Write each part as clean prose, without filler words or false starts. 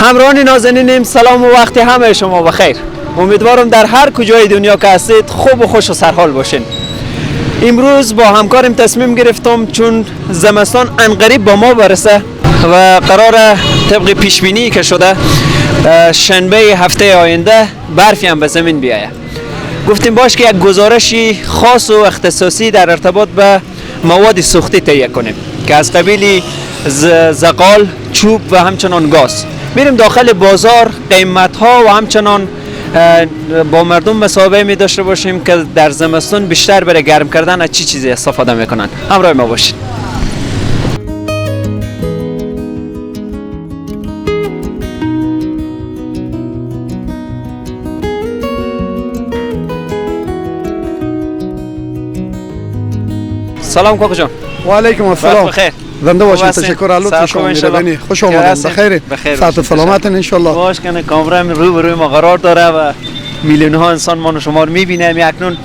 همراهان نازنینم سلام و وقت همه شما بخیر. امیدوارم در هر کجای دنیا که هستید خوب و خوش و سرحال باشین. امروز با همکارم تصمیم گرفتم چون زمستان انقریب با ما برسه و قراره طبق پیش بینی که شده شنبه هفته آینده برفی هم به زمین بیایه. گفتیم باش که یک گزارشی خاص و اختصاصی در ارتباط به مواد سوختی تهیه کنیم که از قبیل زغال، چوب و همچنان گاز. میریم داخل بازار قیمت ها و همچنان با مردم مصاحبه می داشته باشیم که در زمستان بیشتر برای گرم کردن از چی چیزی استفاده میکنن. همراه ما باشید. سلام کاکو جان. و علیکم السلام. بخیر. زنده باشین. تشکر الله. شما میربانی. خوش آمدید. بخیر. صحت و سلامت ان شاء الله. باش کنه کامرا روبروی ما قرار داره و میلیون ها انسان ما شما رو میبینه. اکنون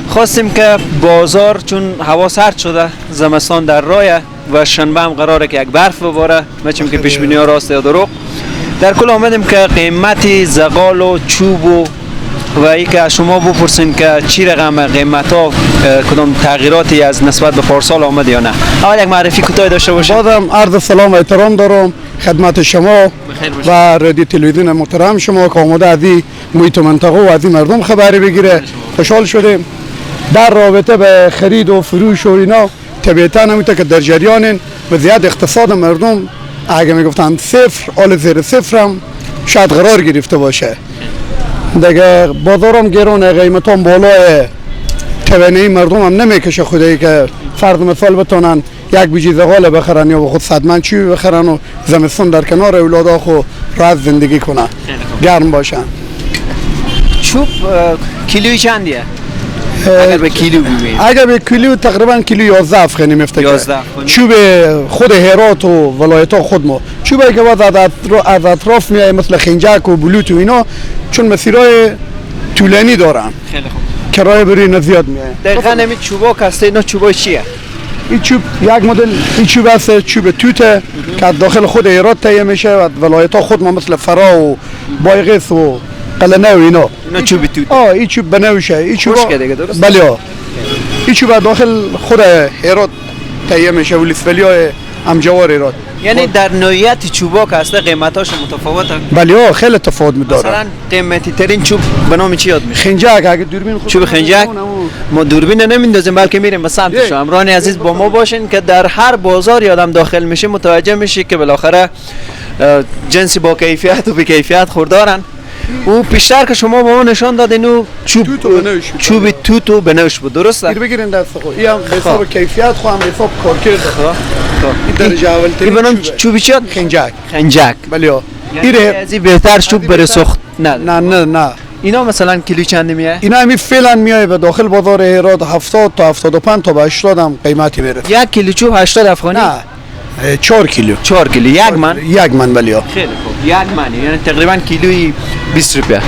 خواستیم که بازار چون هوا سرد شده، زمستان در راهه و شنبه هم قراره که یک برف بباره، مثل که پیش بینی ها راست یا دروغ. در کل آمدیم که قیمت زغال و چوب و ای که از شما بپرسین که چی رقم قیمت ها، کدام تغییراتی از نسبت به پارسال آمده یا نه. اول یک معرفی کوتاهی داشته باشید. بازم عرض سلام و احترام دارم خدمت شما و رادیو تلویزیون محترم شما که آمده از این محیط منطقه و از این مردم خبری بگیره. خوشحال شدیم. در رابطه به خرید و فروش و اینا طبیعتا همیشه که در جریانن و زیاد اقتصاد مردم اگه میگفتن صفر آل زیر صفر هم شاید قرار گرفته باشه. دیگه بازارم گرونه، قیمتام بالاه، توانایی مردم هم نمیکشه خدایی که فرض مثال بتونن یک بیجی زغال بخرن یا به خود صدمن چی بخرن و زمستان در کنار اولادا خو راحت زندگی کنن، گرم باشن. چوب کیلویی چندیه؟ اگر به کیلو ببینید. اگر به کیلو تقریبا کیلو 11 افغانی میفته. 11 چوب خود هرات و ولایت ها خود ما چوبی که از اطراف میای مثل خنجک و بلوت و اینا چون مسیرهای طولانی دارن. خیلی خوب. کرایه بری اینا زیاد میای. دقیقاً همین چوبا که هست اینا چوبای چیه؟ این چوب یک مدل این چوب است، چوب توته که داخل خود هرات تهیه میشه و ولایت ها خود ما مثل فرا و بایغیس و قلنه و اینا چوب توت. این چوب بنوشه. این چوب دیگه درست؟ بله. این چوب داخل خود هرات تهیه میشه و لیسفلیای امجوار هرات. یعنی در نوعیت چوبا که هست قیمتاش متفاوته؟ بله خیلی تفاوت داره. مثلا قیمتی ترین چوب به نام چی یاد میشه؟ خنجک. اگه دوربین خود چوب خنجک ما دوربین نمیندازیم بلکه میریم به سمتش. همراهان عزیز با ما باشین که در هر بازار آدم داخل میشه متوجه میشه که بالاخره جنسی با کیفیت و بی کیفیت خوردارن. او پیشتر که شما به ما نشان دادین او چوب توتو بنوش بود، درسته؟ این بگیرین دست خود. این هم حساب کیفیت خو هم حساب کارکرد. این درجه اول ترین به نام چوبی چی؟ خنجک. بله. این از بهتر چوب برای سوخت نه. اینا مثلا کیلو چند میایه؟ اینا همین فعلا میایه به داخل بازار هرات 70 تا 75 تا به 80 هم قیمتی میره. یک کیلو چوب 80 افغانی؟ نه 4 کیلو. 4 کیلو یک من؟ یک من بله. خیلی خوب. یک من یعنی تقریبا کیلویی 20 روپیه.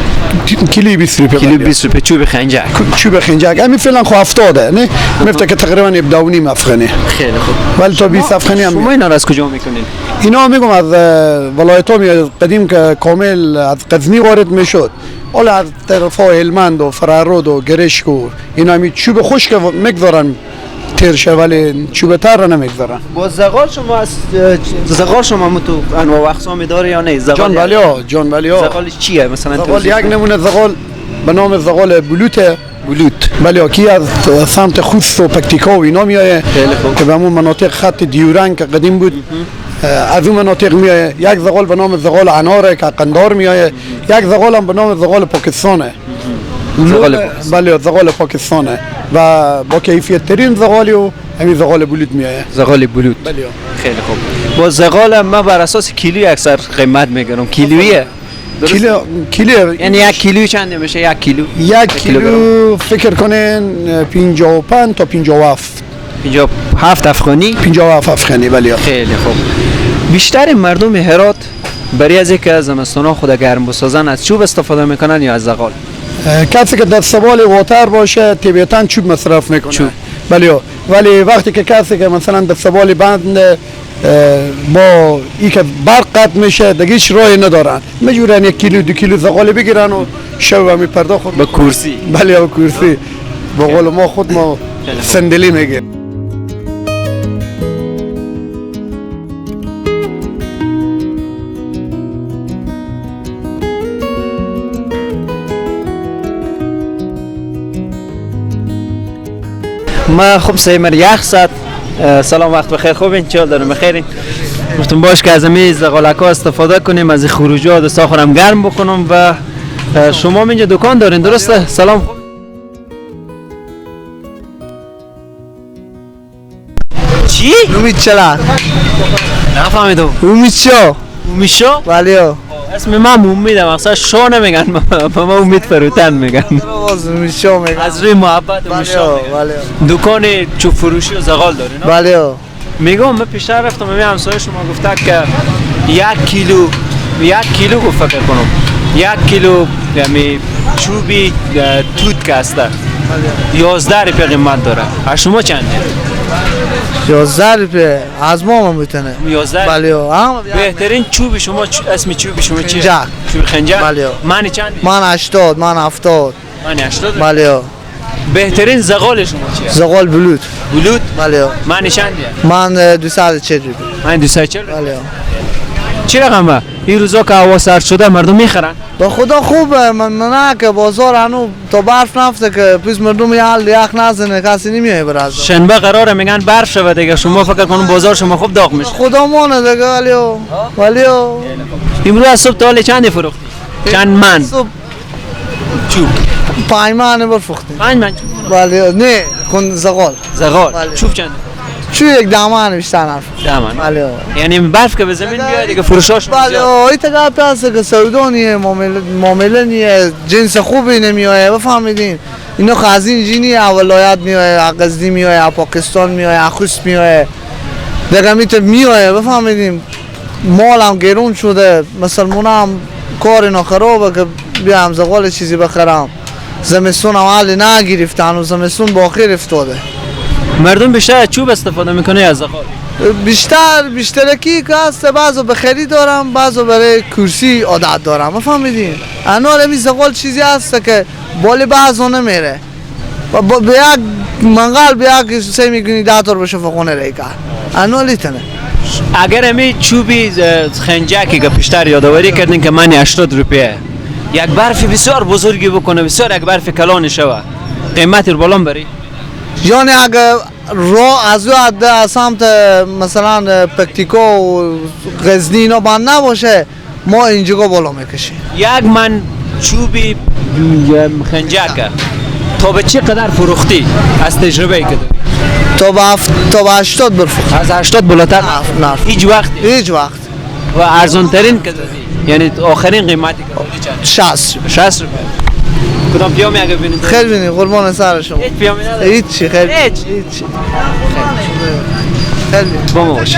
کیلویی 20 روپیه. کیلو 20 روپیه چوب خنجک. چوب خنجک همین فعلا خو 70 نه؟ میفته که تقریبا 17.5 افغانی. خیلی خوب. ولی تا 20 افغانی هم. شما اینا را از کجا میکنین؟ اینا میگم از ولایت‌ها قدیم که کامل از غزنی وارد میشد. حالا از طرف‌های هلمند و فرارود و گرشک و اینا می چوب خشک میگذارن ترشه ولی چوب تر را نمیگذارن. با زغال شما از زغال شما متو انواع و اقسامی داره یا نه؟ زغال جان بله. زغالش چیه مثلا؟ زغال یک نمونه زغال به نام زغال بلوت. بله کی از سمت خوست و پکتیکا و اینا میایه که به همون مناطق خط دیورنگ که قدیم بود از اون مناطق میایه. یک زغال به نام زغال اناره که قندار میایه. یک زغال هم به نام زغال پاکستانه. بله زغال پاکستانه و با کیفیت ترین زغالی و همین زغال بلوت میایه. زغال بلوت. بله. خیلی خوب. با زغال ما بر اساس کیلویی اکثر قیمت میگیرم. کیلوییه. کیلو یعنی یک کیلو چند میشه؟ یک کیلو فکر کنین 55 تا 57 افغانی. 57 افغانی بله. خیلی خوب. بیشتر مردم هرات برای از اینکه زمستونا خود گرم بسازن از چوب استفاده میکنن یا از زغال؟ کسی که در سوال واتر باشه طبیعتاً چوب مصرف میکنه. بله. ولی وقتی که کسی که مثلا در سوال بند با ای که برق قطع میشه دیگه هیچ راهی ندارن، مجبورن 1 کیلو 2 کیلو زغال بگیرن و شب می پرداخت با کرسی. بله با کرسی. با قول ما خود ما صندلی میگیم. ما خب سیمر یخ زد. سلام وقت بخیر، خوبین؟ چه حال دارین؟ بخیرین؟ گفتم باش که از این زغالک‌ها استفاده کنیم، از این خروجات دستا خورم گرم بکنم. و شما اینجا دکان دارین درسته؟ سلام. چی؟ امید چرا؟ نفهمیدم. امید شو؟ امید شو؟ بله. اسم من امیدم، اصلا شو نمیگن، ما امید فروتن میگن. باز امید شو میگن. از روی محبت امید شو میگن. بله. دکان چوب فروشی و زغال دارین؟ بله. میگم من پیشتر رفتم، می همسایه شما گفته که 1 کیلو گفت فکر کنم 1 کیلو یعنی چوبی توت که هسته 11 روپیه قیمت داره. از شما چنده؟ 11 روپیه از ما میتونه. 11. بله. بهترین چوب شما اسم چوب شما چیه؟ خنجر. چوب خنجر؟ بله. معنی چند؟ من 80 من 70. معنی 80. بله. بهترین زغال شما چیه؟ زغال بلود. بلود؟ بله. معنی چندیه؟ من 240 روپیه. من 240. بله. چی رقمه؟ این روزا که هوا سرد شده مردم میخرن؟ با خدا خوبه، من نه که بازار هنو تا برف نفته که پیش مردم یخ نزنه، کسی نمیایه براز. شنبه قراره میگن برف شود دیگه، شما فکر کنم بازار شما خوب داغ میشه. خدا مانه دیگه. ولی امروز از صبح تا حالی چندی فروختی؟ چند من؟ چوب 5 من برفروختیم. 5 من بله. نه کن زغال. زغال. بله. چوب چند؟ چو یک دامن بیشتر نفروخت. دامن. بله. یعنی برف که به زمین بیاد دیگه فروشاش بله. زیاد. این تگه پیاسه که سعودانیه، معامله نیه، جنس خوبی نمیایه، بفهمیدین؟ اینا خازین جینی ولایت میایه، قزدی میایه، پاکستان میایه، خوست میایه. دیگه میایه، بفهمیدین؟ مال هم گرون شده، مسلمان هم کار اینا خرابه که بیام زغال چیزی بخرم. زمستون هم حالی نگرفتن و زمستون باقی افتاده. مردم بیشتر چوب استفاده میکنه از زغال؟ بیشترکی که هست، بعضو به خرید دارم، بعضو برای کرسی عادت دارم، فهمیدین؟ انال همی زغال چیزی هست که بالی بعضو نمیره و به یک منقل به یک سه میگونی 10 تا بشه فخونه رای کرد انالی تنه. اگر همی چوبی خنجکی که پیشتر یادآوری کردین که من 80 روپیه، یک برف بسیار بزرگی بکنه، بسیار یک برف کلان شوه، قیمتی رو بالا بری؟ یعنی اگر راه از سمت مثلا پکتیکا و غزنی اینا بند نباشه ما اینجا بالا میکشیم. یک من چوبی خنجک تا به چه قدر فروختی از تجربه ای که داری؟ تا به 80 برفروخت. از 80 بالاتر؟ نه. هیچ وقت؟ هیچ وقت. و ارزان ترین که دادی؟ یعنی آخرین قیمتی که دادی چند؟ 60 روپیه. کدام پیامی اگه بینید؟ خیلی بینید قربان سر شما. هیچ پیامی نداری؟ هیچی خیلی. هیچی. خیلی. با ما باش.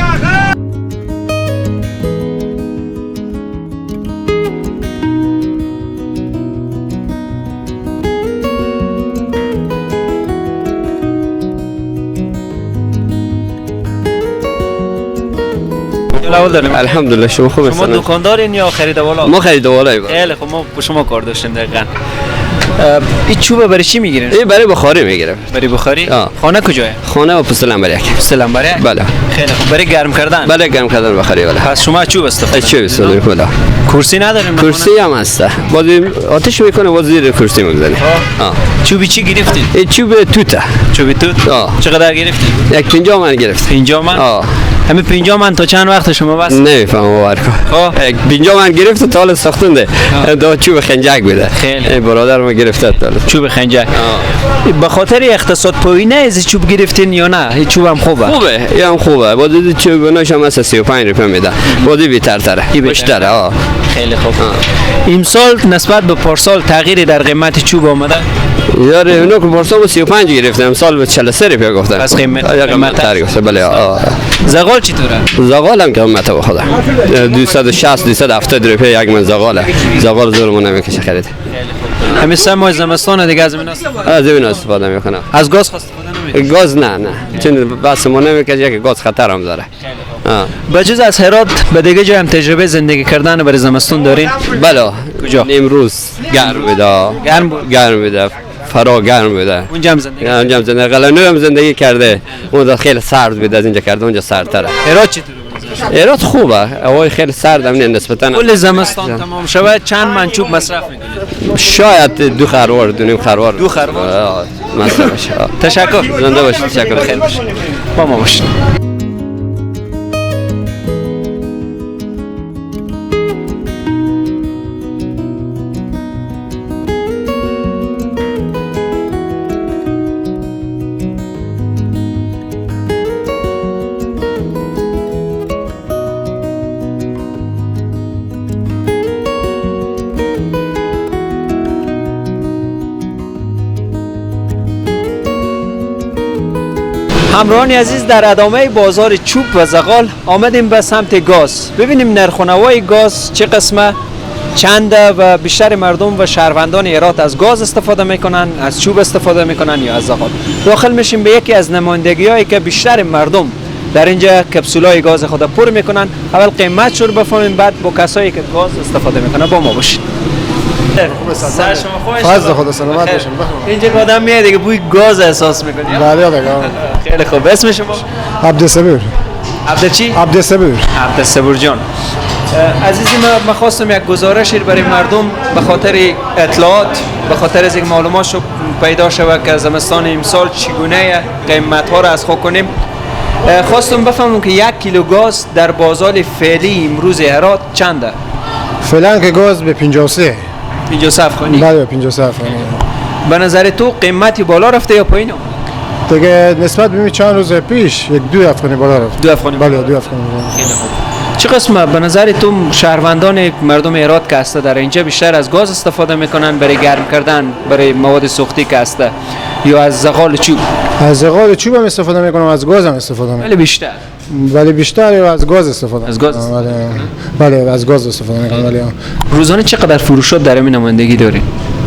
الحمدلله. شما خوب شما دکاندارین یا خریدوالا؟ ما خریدوالاییم. خیلی خب ما با شما کار داشتیم دقیقاً. این چوب برای چی میگیرین؟ این برای بخاری میگیرم. برای بخاری؟ آه. خانه کجاه؟ خانه و پسلم برای یک. سلام برای؟ بله. خیلی خوب. برای گرم کردن؟ برای گرم کردن بخاری بله. پس شما چوب استفاده چوب استفاده میکنم. کرسی نداریم؟ کرسی هم هست. بازی آتش میکنه و زیر کرسی میگذاریم. چوبی چی گرفتین؟ این چوب توته. چوب توت؟ آه. چقدر گرفتین؟ یک 50 من گرفت. 50 من؟ آه. همین 50 من تا چند وقت شما بس؟ نمیفهمم باور کن. یک 50 من گرفت تا حالا ساختنده. دو چوب خنجک بوده. خیلی. برادر ما گرفته تا چوب خنجک. به خاطر اقتصاد پایینه از چوب گرفتین یا نه؟ این چوب هم خوبه. خوبه. این هم خوبه. بازی چوب نوش هم از 35 روپیه میده. بازی بیشتره. بیشتره. خیلی خوب. امسال نسبت به پارسال تغییری در قیمت چوب آمده؟ یار اونو که پارسال 35 گرفتم، امسال به 43 روپیه گفتم. از قیمت تر گفته بله. زغال چطوره؟ زغال هم قیمت به خدا 260 270 روپیه یک من زغاله. زغال زورمون نمیکشه خرید. همین 3 ماه زمستان دیگه از این استفاده میکنم. از گاز استفاده نمیکشید؟ گاز نه چون بس ما نمیکشه که گاز خطر هم داره. بجز از هرات به دیگه جای هم تجربه زندگی کردن برای زمستون دارین؟ بله. کجا؟ امروز گرم بوده. گرم بوده. فرا گرم بوده. اونجا هم زندگی؟ اونجا هم زندگی. قلعه‌نو هم زندگی کرده. اونجا خیلی سرد بوده از اینجا کرده اونجا سردتره. هرات چطوره؟ هرات خوبه. هوای خیلی سرد هم نسبتاً. کل زمستان تمام شود چند منچوب مصرف میکنید؟ شاید 2 خروار 2.5 خروار. 2 خروار؟ مصرف شه. تشکر. زنده باشید. تشکر. خیر باشید. با ما باشید. همراهان عزیز، در ادامه بازار چوب و زغال آمدیم به سمت گاز. ببینیم نرخ و نوای گاز چه قسمه، چنده و بیشتر مردم و شهروندان هرات از گاز استفاده میکنن، از چوب استفاده میکنن یا از زغال. داخل میشیم به یکی از نمایندگی‌هایی که بیشتر مردم در اینجا کپسولای گاز خود پر میکنن. اول قیمت رو بفهمیم، بعد با کسایی که گاز استفاده میکنن با ما باشید. سر شما خوش؟ فضل خدا سلامت باشین. اینجا که آدم میاد دیگه بوی گاز احساس میکنی. بله دیگه. خیلی خوب. اسم شما؟ عبدالصبور. عبد چی؟ عبدالصبور. عبدالصبور جان. عزیزی ما خواستم یک گزارشی برای مردم به خاطر اطلاعات، به خاطر از یک معلومات شو پیدا شود که زمستان امسال چگونه قیمت ها را از خود کنیم. خواستم بفهمم که 1 کیلو گاز در بازار فعلی امروز هرات چنده؟ فعلا که گاز به 53. 53 افغانی. بله 53 افغانی. به نظر تو قیمتی بالا رفته یا پایین؟ دیگه نسبت به چند روز پیش 2 افغانی بالا رفت. 2 افغانی. بله 2 افغانی. خیلی خوب. چه قسمه به نظر تو شهروندان مردم هرات که هسته در اینجا بیشتر از گاز استفاده میکنن برای گرم کردن، برای مواد سوختی که هسته، یا از زغال چوب؟ از زغال چوب هم استفاده میکنم، از گاز هم استفاده میکنم. ولی بیشتر. ولی بیشتر از گاز استفاده. از گاز؟ بله از گاز استفاده میکنم. ولی روزانه چقدر فروشات در این نمایندگی دارین؟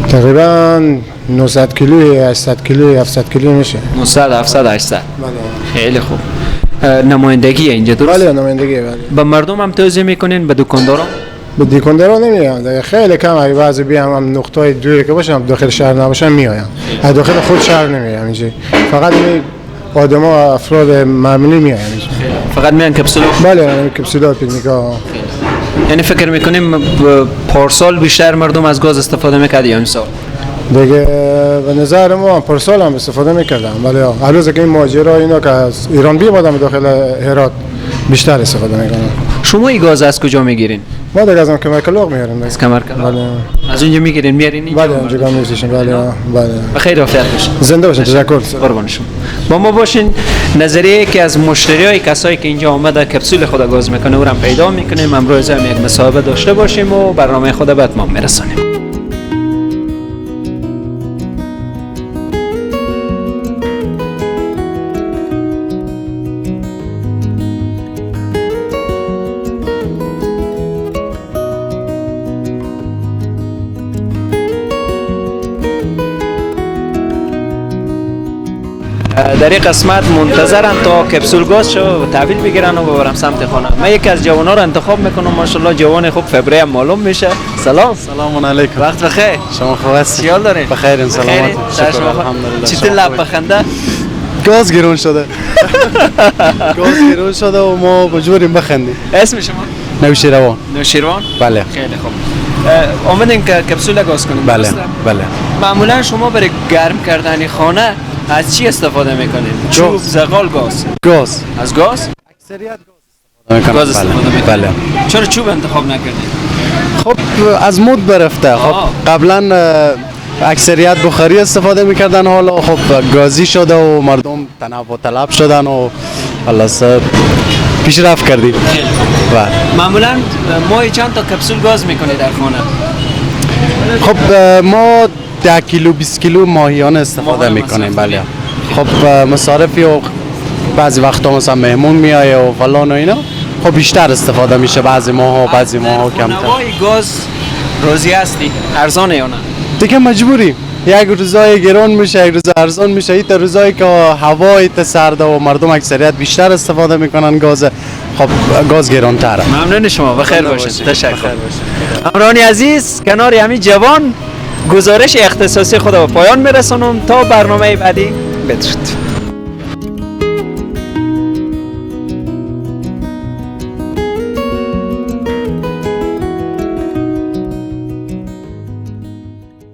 تقریبا 900 کیلو، 800 کیلو، 700 کیلو میشه. 900 700 800. بله. خیلی خوب. نمایندگی اینجا درست؟ بله نمایندگی. بله. به مردم هم توضیح میکنین، به دکانداران؟ به دکاندارا نمیام دیگه، خیلی کم. اگه بعضی بیام هم نقطه‌های دوری که باشم داخل شهر نباشم میایم. از داخل خود شهر نمیام اینجا. فقط این آدما افراد معمولی میایم اینجا. فقط میان کپسول؟ بله کپسولا پیکنیکا. یعنی فکر میکنیم پارسال بیشتر مردم از گاز استفاده میکرد یا امسال؟ دیگه به نظر ما پارسال هم استفاده میکردم، ولی هنوز که این ماجرا اینا که از ایران بیامدن داخل هرات بیشتر استفاده میکنن. شما این گاز از کجا میگیرین؟ ما دیگه از کمرکلاق میاریم. از کمرکلاق؟ بله. از اونجا میگیرین میارین اینجا؟ بله اونجا میفروشیم. بله بله. بخیر عافیت باشین. زنده باشین. تشکر. قربان شما. با ما باشین. نظریه که از مشتریای کسایی که اینجا آمده کپسول خود گاز میکنه او را پیدا میکنیم. امروز هم یک مصاحبه داشته باشیم و برنامه خود به اتمام میرسونیم. در این قسمت منتظرم تا کپسول گاز شو و تحویل بگیرن و ببرم سمت خانه. من یکی از جوان‌ها رو انتخاب میکنم، ماشاءالله جوان خوب، فبرای هم معلوم میشه. سلام علیکم. وقت بخیر. شما خوب هستید؟ چی حال دارین؟ بخیر سلامت. شکر الحمدلله. چطور لب بخنده؟ گاز گرون شده. گاز گرون شده و ما مجبوریم بخندیم. اسم شما؟ نوشیروان. نوشیروان؟ بله. خیلی خوب. آمدین که کپسول گاز کنیم؟ بله. بله. معمولا شما برای گرم کردن خانه از چی استفاده میکنین؟ چوب، زغال، گاز؟ گاز. از گاز؟ اکثریت گاز استفاده میکنین؟ بله. چرا چوب انتخاب نکردین؟ خب از مود برفته. خب قبلا اکثریت بخاری استفاده میکردن، حالا خب گازی شده و مردم تنوع طلب شدن و خلاص پیشرفت کردیم. بله. معمولا ماهی چند تا کپسول گاز میکنی در خانه؟ خب ما 10 کیلو 20 کیلو ماهیانه استفاده میکنیم. بله. خب مصارفی و بعضی وقتا مثلا مهمون میایه و فلان و اینا، خب بیشتر استفاده میشه بعضی ماها و بعضی ماها کمتر. نوای گاز روزی هستی ارزانه یا نه؟ دیگه مجبوریم یک روزای گران میشه، یک روز ارزان میشه. این روزایی که هوای سرد و مردم اکثریت بیشتر استفاده میکنن گاز، خب گاز گرانتره. ممنون شما، بخیر باشید. تشکر. همراهان عزیز، کنار همین جوان گزارش اختصاصی خود به پایان میرسانم تا برنامه بعدی. بدرود.